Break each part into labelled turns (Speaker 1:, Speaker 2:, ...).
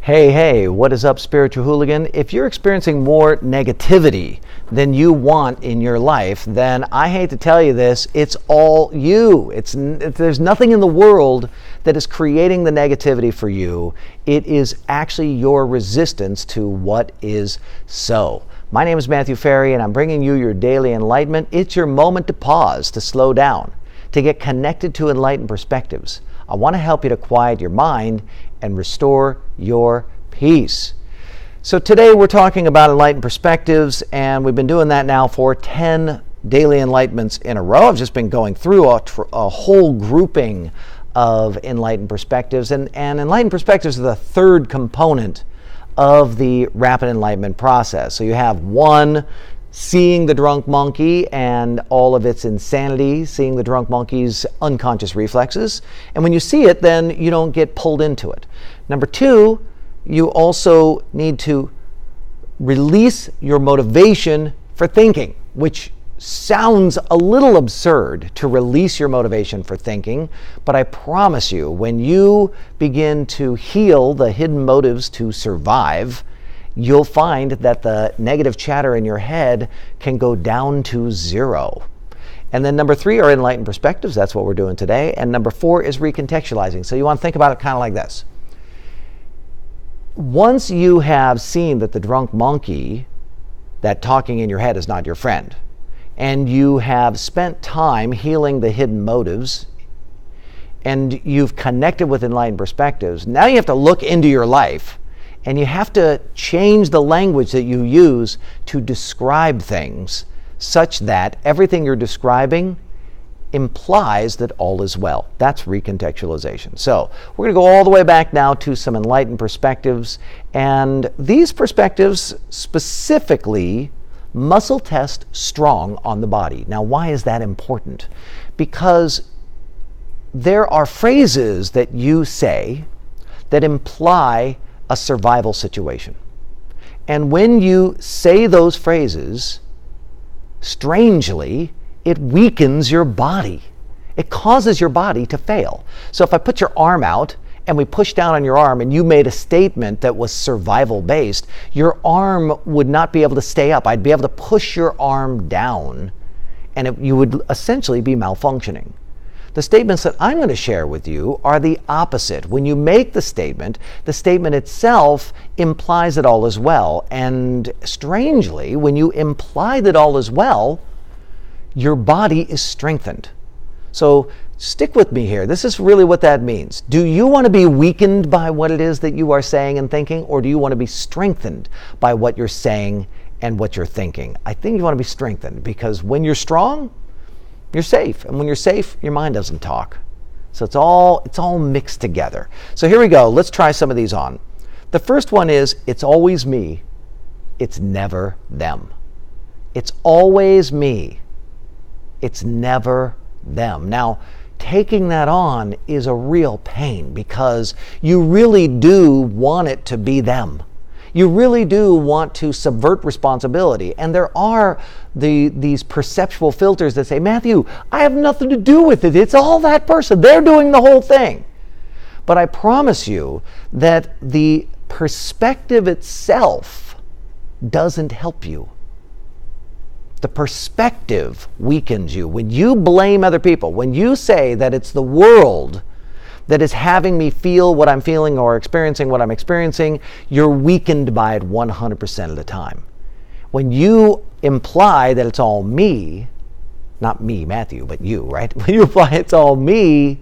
Speaker 1: Hey, what is up, spiritual hooligan? If you're experiencing more negativity than you want in your life, then I hate to tell you this, it's all you. There's nothing in the world that is creating the negativity for you. It is actually your resistance to what is so. My name is Matthew Ferry, and I'm bringing you your daily enlightenment. It's your moment to pause, to slow down, to get connected to enlightened perspectives. I want to help you to quiet your mind and restore your peace. So today we're talking about enlightened perspectives, and we've been doing that now for 10 daily enlightenments in a row. I've just been going through a whole grouping of enlightened perspectives, and enlightened perspectives are the third component of the rapid enlightenment process. So you have one, seeing the drunk monkey and all of its insanity, seeing the drunk monkey's unconscious reflexes. And when you see it, then you don't get pulled into it. Number two, you also need to release your motivation for thinking, which sounds a little absurd to release your motivation for thinking, but I promise you, when you begin to heal the hidden motives to survive, you'll find that the negative chatter in your head can go down to zero. And then number three are enlightened perspectives. That's what we're doing today. And number four is recontextualizing. So you want to think about it kind of like this. Once you have seen that the drunk monkey, that talking in your head, is not your friend, and you have spent time healing the hidden motives, and you've connected with enlightened perspectives, now you have to look into your life. And you have to change the language that you use to describe things such that everything you're describing implies that all is well. That's recontextualization. So we're going to go all the way back now to some enlightened perspectives. And these perspectives specifically muscle test strong on the body. Now, why is that important? Because there are phrases that you say that imply a survival situation. And when you say those phrases, strangely, it weakens your body. It causes your body to fail. So if I put your arm out and we push down on your arm and you made a statement that was survival based, your arm would not be able to stay up. I'd be able to push your arm down and you would essentially be malfunctioning. The statements that I'm going to share with you are the opposite. When you make the statement itself implies that all is well. And strangely, when you imply that all is well, your body is strengthened. So stick with me here. This is really what that means. Do you want to be weakened by what it is that you are saying and thinking, or do you want to be strengthened by what you're saying and what you're thinking? I think you want to be strengthened, because when you're strong, you're safe. And when you're safe, your mind doesn't talk. So it's all mixed together. So here we go. Let's try some of these on. The first one is, it's always me. It's never them. It's always me. It's never them. Now, taking that on is a real pain, because you really do want it to be them. You really do want to subvert responsibility. And there are these perceptual filters that say, Matthew, I have nothing to do with it. It's all that person. They're doing the whole thing. But I promise you that the perspective itself doesn't help you. The perspective weakens you. When you blame other people, when you say that it's the world that is having me feel what I'm feeling or experiencing what I'm experiencing, you're weakened by it 100% of the time. When you imply that it's all me, not me, Matthew, but you, right? When you imply it's all me,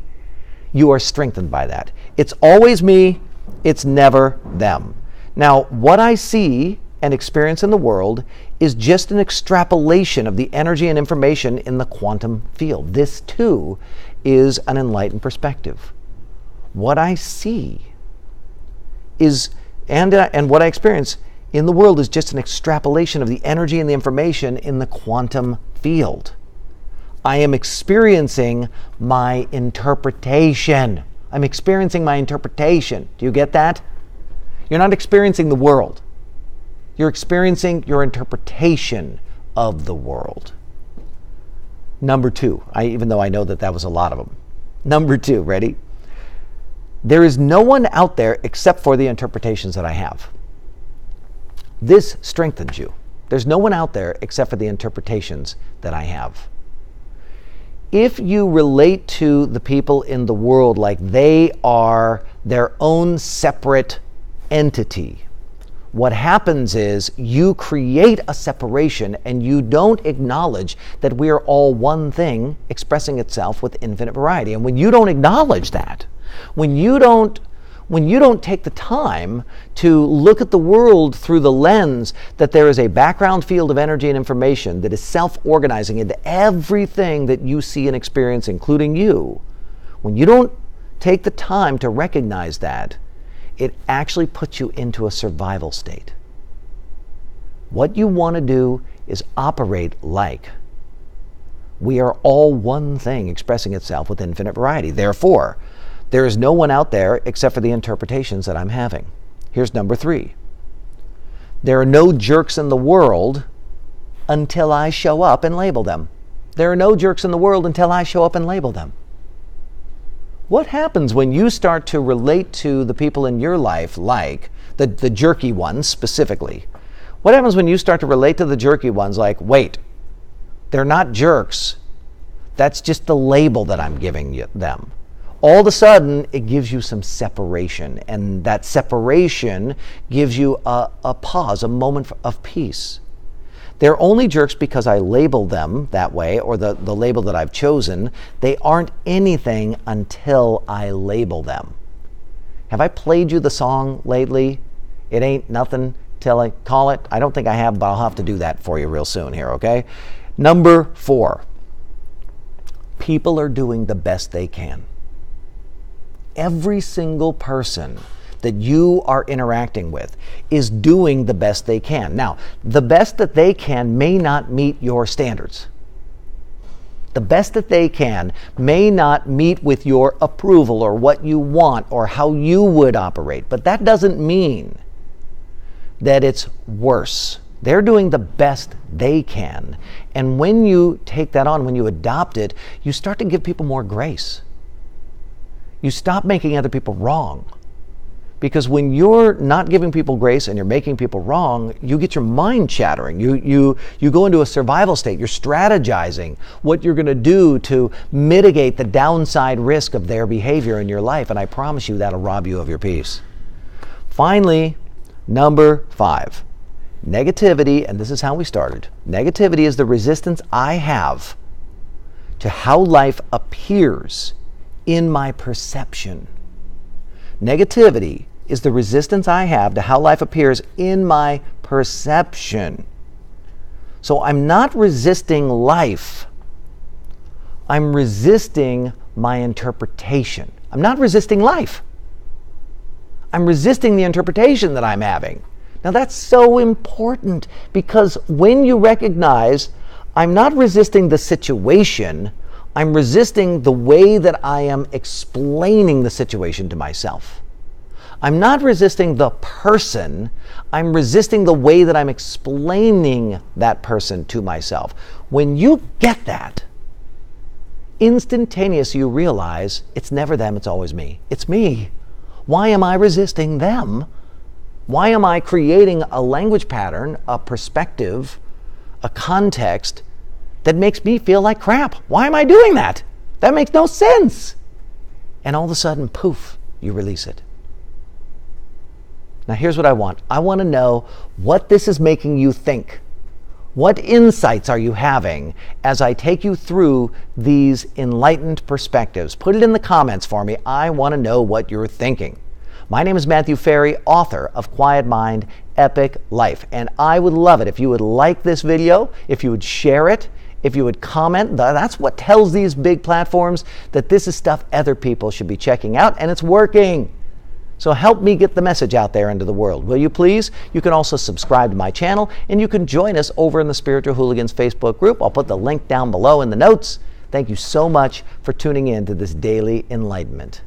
Speaker 1: you are strengthened by that. It's always me, it's never them. Now, what I see and experience in the world is just an extrapolation of the energy and information in the quantum field. This, too, is an enlightened perspective. What I see is, and what I experience in the world is just an extrapolation of the energy and the information in the quantum field. I am experiencing my interpretation. I'm experiencing my interpretation. Do you get that? You're not experiencing the world. You're experiencing your interpretation of the world. Number two, even though I know that was a lot of them. Number two, ready? There is no one out there except for the interpretations that I have. This strengthens you. There's no one out there except for the interpretations that I have. If you relate to the people in the world like they are their own separate entity, what happens is you create a separation and you don't acknowledge that we are all one thing expressing itself with infinite variety. And when you don't acknowledge that, when you don't take the time to look at the world through the lens that there is a background field of energy and information that is self-organizing into everything that you see and experience, including you, when you don't take the time to recognize that, it actually puts you into a survival state. What you want to do is operate like we are all one thing expressing itself with infinite variety. Therefore, there is no one out there except for the interpretations that I'm having. Here's number 3. There are no jerks in the world until I show up and label them. There are no jerks in the world until I show up and label them. What happens when you start to relate to the people in your life like the jerky ones specifically? What happens when you start to relate to the jerky ones like, wait, they're not jerks. That's just the label that I'm giving them. All of a sudden, it gives you some separation, and that separation gives you a pause, a moment of peace. They're only jerks because I label them that way, or the label that I've chosen. They aren't anything until I label them. Have I played you the song lately? It ain't nothing till I call it. I don't think I have, but I'll have to do that for you real soon here, okay? Number 4. People are doing the best they can. Every single person that you are interacting with is doing the best they can. Now, the best that they can may not meet your standards. The best that they can may not meet with your approval or what you want or how you would operate, but that doesn't mean that it's worse. They're doing the best they can. And when you take that on, when you adopt it, you start to give people more grace. You stop making other people wrong. Because when you're not giving people grace and you're making people wrong, you get your mind chattering. You go into a survival state. You're strategizing what you're going to do to mitigate the downside risk of their behavior in your life. And I promise you that'll rob you of your peace. Finally, number 5. Negativity, and this is how we started. Negativity is the resistance I have to how life appears in my perception. Negativity is the resistance I have to how life appears in my perception. So I'm not resisting life. I'm resisting my interpretation. I'm not resisting life. I'm resisting the interpretation that I'm having. Now that's so important, because when you recognize I'm not resisting the situation, I'm resisting the way that I am explaining the situation to myself. I'm not resisting the person, I'm resisting the way that I'm explaining that person to myself. When you get that, instantaneously you realize it's never them, it's always me. It's me. Why am I resisting them? Why am I creating a language pattern, a perspective, a context that makes me feel like crap? Why am I doing that? That makes no sense. And all of a sudden, poof, you release it. Now here's what I want. I want to know what this is making you think. What insights are you having as I take you through these enlightened perspectives? Put it in the comments for me. I want to know what you're thinking. My name is Matthew Ferry, author of Quiet Mind, Epic Life. And I would love it if you would like this video, if you would share it, if you would comment. That's what tells these big platforms that this is stuff other people should be checking out, and it's working. So help me get the message out there into the world, will you please? You can also subscribe to my channel, and you can join us over in the Spiritual Hooligans Facebook group. I'll put the link down below in the notes. Thank you so much for tuning in to this daily enlightenment.